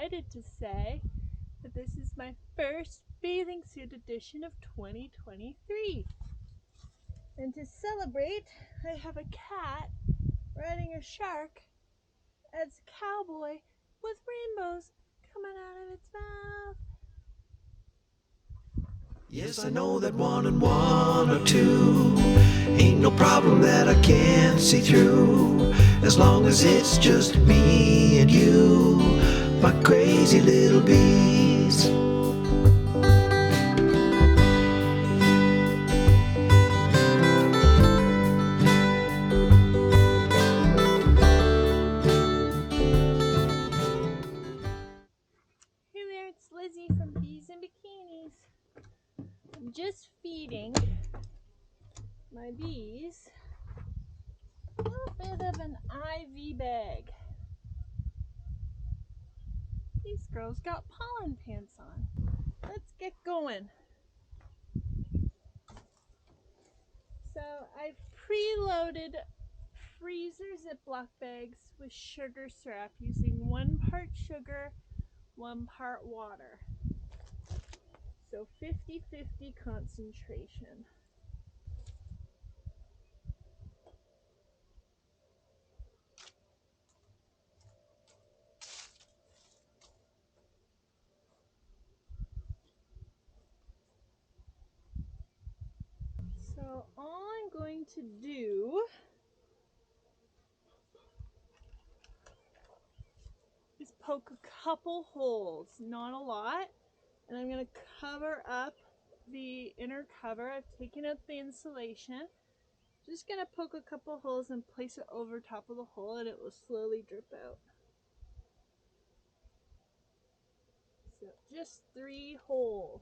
excited to say that this is my first bathing suit edition of 2023. And to celebrate, I have a cat riding a shark as a cowboy with rainbows coming out of its mouth. Yes, I know that 1 and 1 are 2. Ain't no problem that I can't see through. As long as it's just me and you, my crazy little bees. Hey there, it's Lizzie from Bees and Bikinis. I'm just feeding my bees a little bit of an IV bag. These girls got pollen pants on. Let's get going. So I've preloaded freezer Ziploc bags with sugar syrup using 1 part sugar, 1 part water. So 50-50 concentration. So all I'm going to do is poke a couple holes, not a lot, and I'm going to cover up the inner cover. I've taken out the insulation. Just going to poke a couple holes and place it over top of the hole, and it will slowly drip out. So just 3 holes.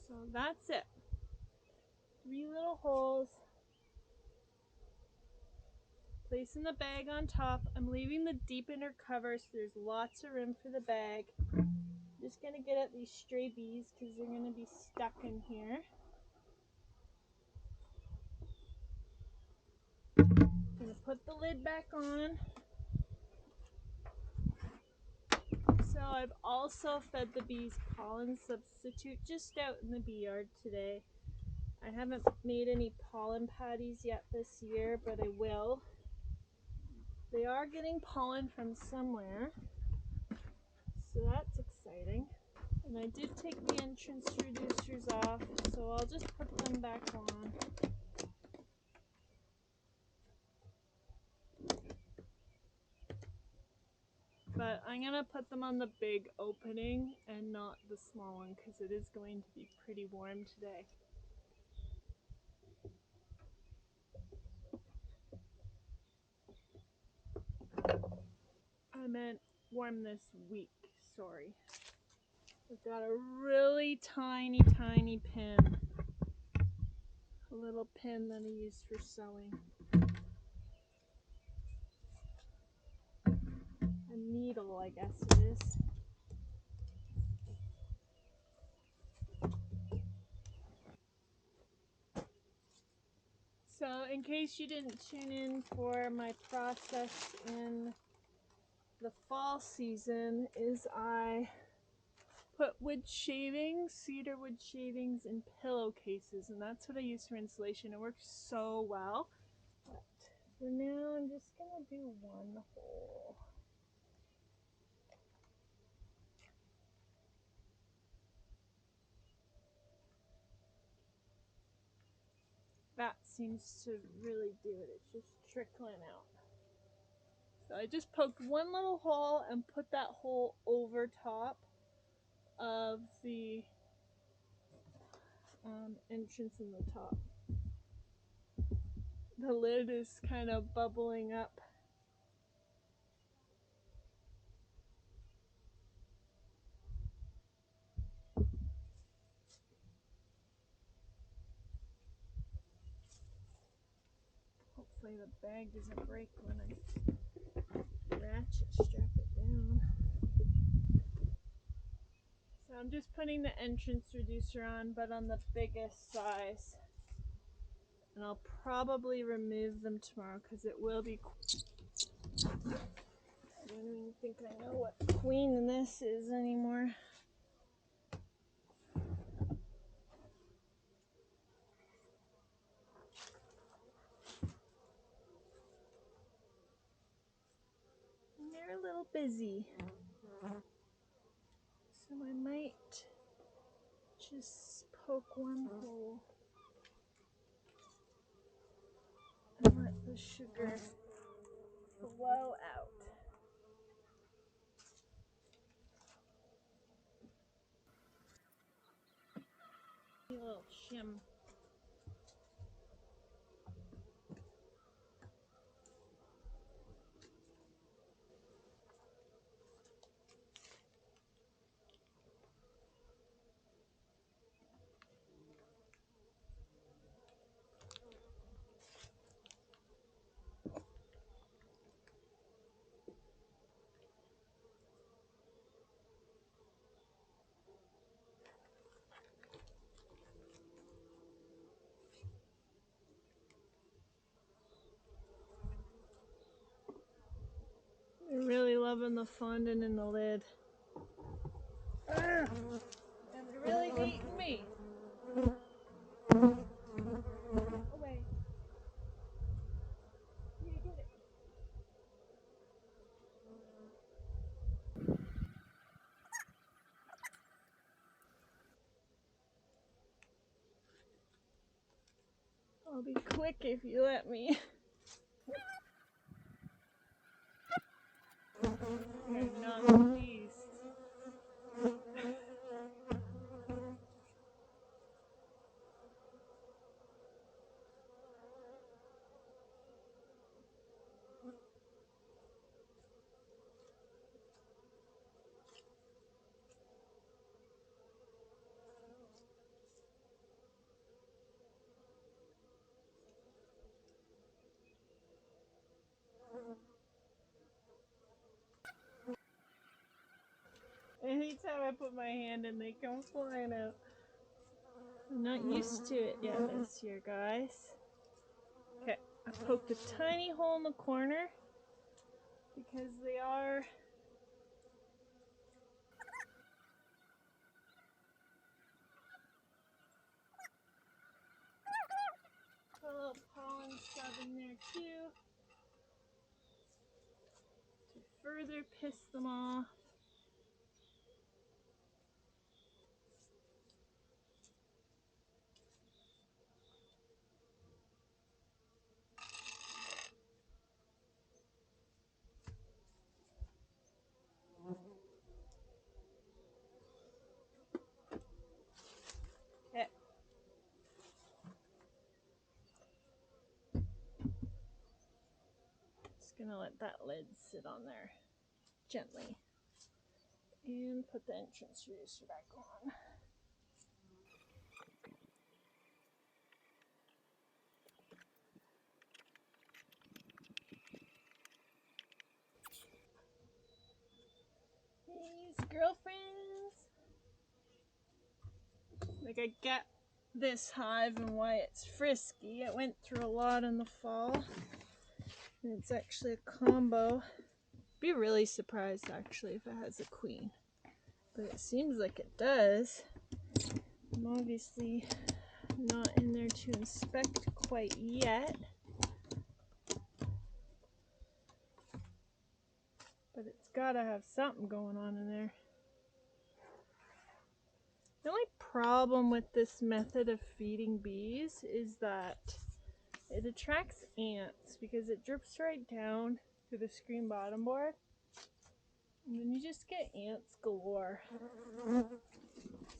So that's it. 3 little holes. Placing the bag on top. I'm leaving the deep inner cover so there's lots of room for the bag. Just going to get at these stray bees because they're going to be stuck in here. I'm going to put the lid back on. So I've also fed the bees pollen substitute just out in the bee yard today. I haven't made any pollen patties yet this year, but I will. They are getting pollen from somewhere, so that's exciting. And I did take the entrance reducers off, so I'll just put them back on. But I'm going to put them on the big opening and not the small one because it is going to be pretty warm today. I meant warm this week, sorry. I've got a really tiny pin. A little pin that I use for sewing. A needle, I guess it is. So in case you didn't tune in for my process in the fall season, is I put wood shavings, cedar wood shavings in pillowcases, and that's what I use for insulation. It works so well. But for now, I'm just gonna do 1 hole. That seems to really do it. It's just trickling out. So I just poked 1 little hole and put that hole over top of the entrance in the top. The lid is kind of bubbling up. Hopefully the bag doesn't break when I ratchet strap it down. I'm just putting the entrance reducer on, but on the biggest size. And I'll probably remove them tomorrow because it will be. I don't even think I know what queen this is anymore. And they're a little busy. So I might just poke one hole and let the sugar flow out. A little shim. I'm really loving the fondant in the lid. And they're really beating me. Away. You get it. I'll be quick if you let me. They're not pleased. Anytime I put my hand in, they come flying out. I'm not used to it yet this year, guys. Okay, I poked a tiny hole in the corner because they are put a little pollen stub in there too to further piss them off. Okay. Just gonna let that lid sit on there gently and put the entrance reducer back on. These girlfriends. Like, I get this hive and why it's frisky. It went through a lot in the fall. And it's actually a combo. Be really surprised actually if it has a queen. But it seems like it does. I'm obviously not in there to inspect quite yet. But it's gotta have something going on in there. The only problem with this method of feeding bees is that it attracts ants because it drips right down to the screen bottom board. And then you just get ants galore.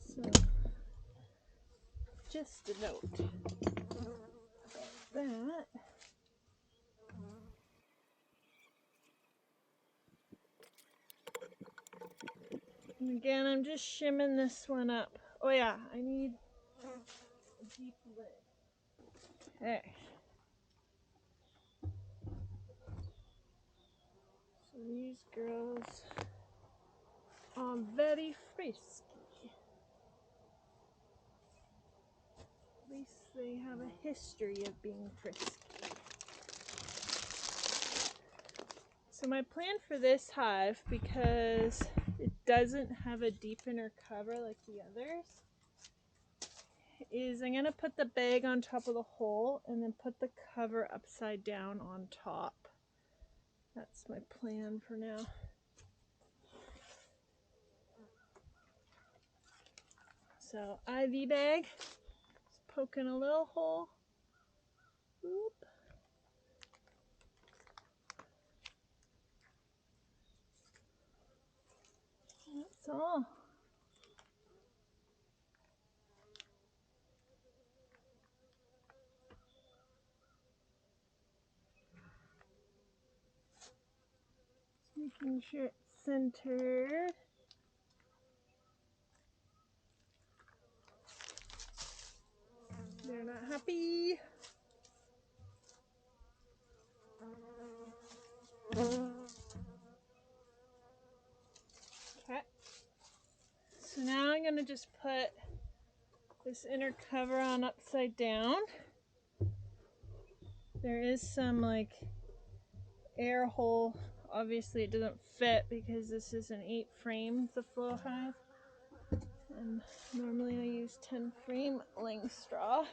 So, just a note about that. And again, I'm just shimming this one up. Oh yeah, I need a deep lid. Okay. So these girls are very frisky. At least they have a history of being frisky. So my plan for this hive, because it doesn't have a deep inner cover like the others, is I'm going to put the bag on top of the hole and then put the cover upside down on top. That's my plan for now. So ivy bag, just poking a little hole. Whoop. That's all. Making sure it's centered. They're not happy. Okay. So now I'm going to just put this inner cover on upside down. There is some like air hole. Obviously it doesn't fit because this is an 8 frame, the Flow Hive. And normally I use 10 frame length straw.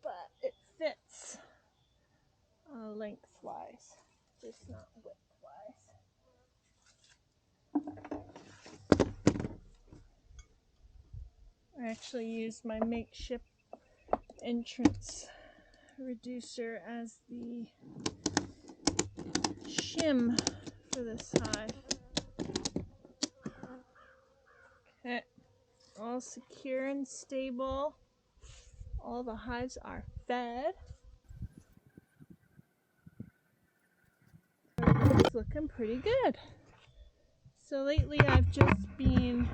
But it fits lengthwise, just not widthwise. I actually used my makeshift entrance reducer as the shim for this hive. Okay, all secure and stable. All the hives are fed. It's looking pretty good. So lately I've just been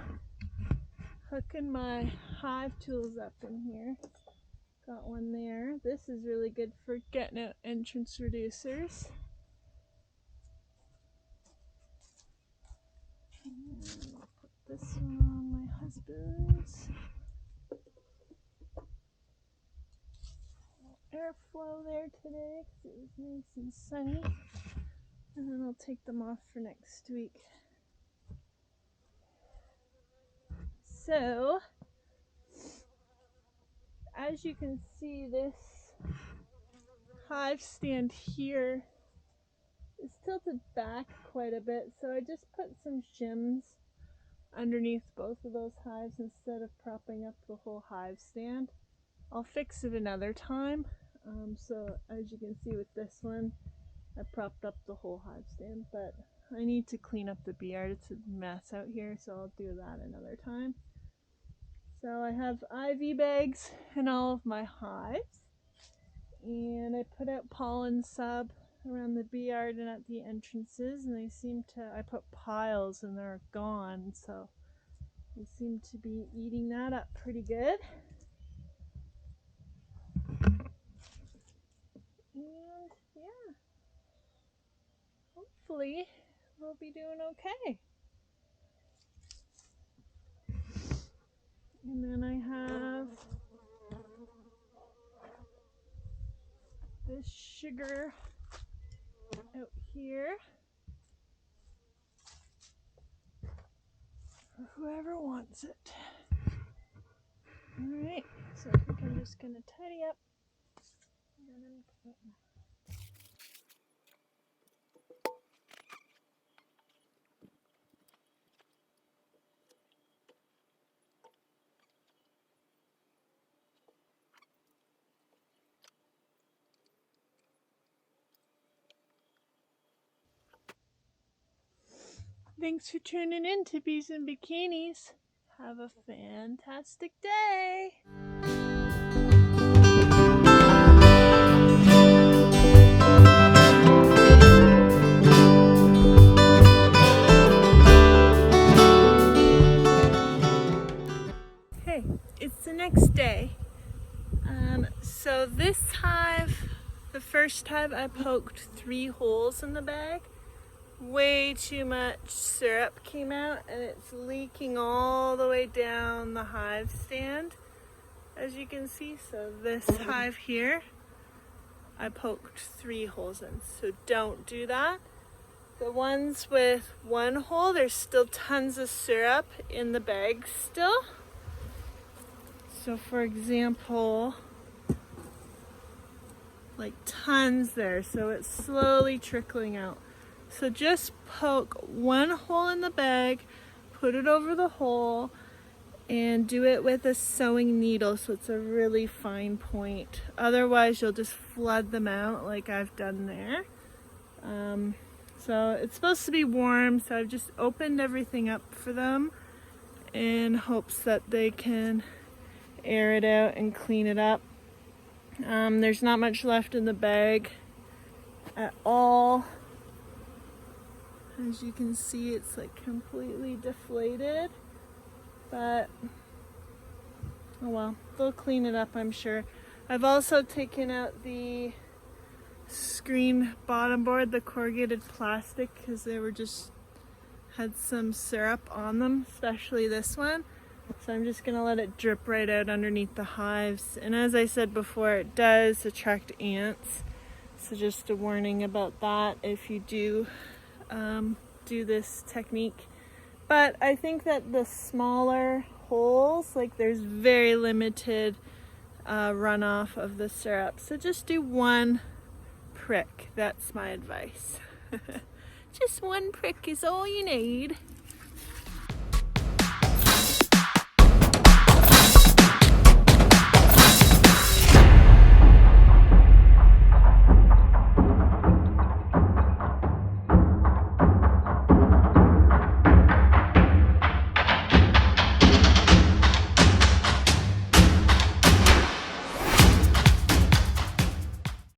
hooking my hive tools up in here. Got one there. This is really good for getting out entrance reducers. And I'll put this one on my husband's. Airflow there today because it was nice and sunny. And then I'll take them off for next week. So, as you can see, this hive stand here is tilted back quite a bit, so I just put some shims underneath both of those hives instead of propping up the whole hive stand. I'll fix it another time. So as you can see with this one, I propped up the whole hive stand, but I need to clean up the bee yard. It's a mess out here, so I'll do that another time. So I have IV bags in all of my hives, and I put out pollen sub around the bee yard and at the entrances, and they seem to, I put piles and they're gone, so they seem to be eating that up pretty good. And yeah, hopefully we'll be doing okay. And then I have this sugar out here for whoever wants it. Alright, so I think I'm just going to tidy up. Thanks for tuning in to Bees and Bikinis. Have a fantastic day. Okay, it's the next day. So this hive The first time I poked 3 holes in the bag. Way too much syrup came out and it's leaking all the way down the hive stand, as you can see. So this hive here, I poked 3 holes in, so don't do that. The ones with 1 hole, there's still tons of syrup in the bag still. So for example, like tons there, so it's slowly trickling out. So just poke 1 hole in the bag, put it over the hole, and do it with a sewing needle so it's a really fine point. Otherwise you'll just flood them out like I've done there. So it's supposed to be warm, so I've just opened everything up for them in hopes that they can air it out and clean it up. There's not much left in the bag at all. As you can see, it's like completely deflated, but oh well, they'll clean it up, I'm sure. I've also taken out the screen bottom board, the corrugated plastic, because they were just had some syrup on them, especially this one. So I'm just gonna let it drip right out underneath the hives. And as I said before, it does attract ants. So just a warning about that if you do this technique. But I think that the smaller holes, like there's very limited runoff of the syrup. So just do 1 prick. That's my advice. Just 1 prick is all you need.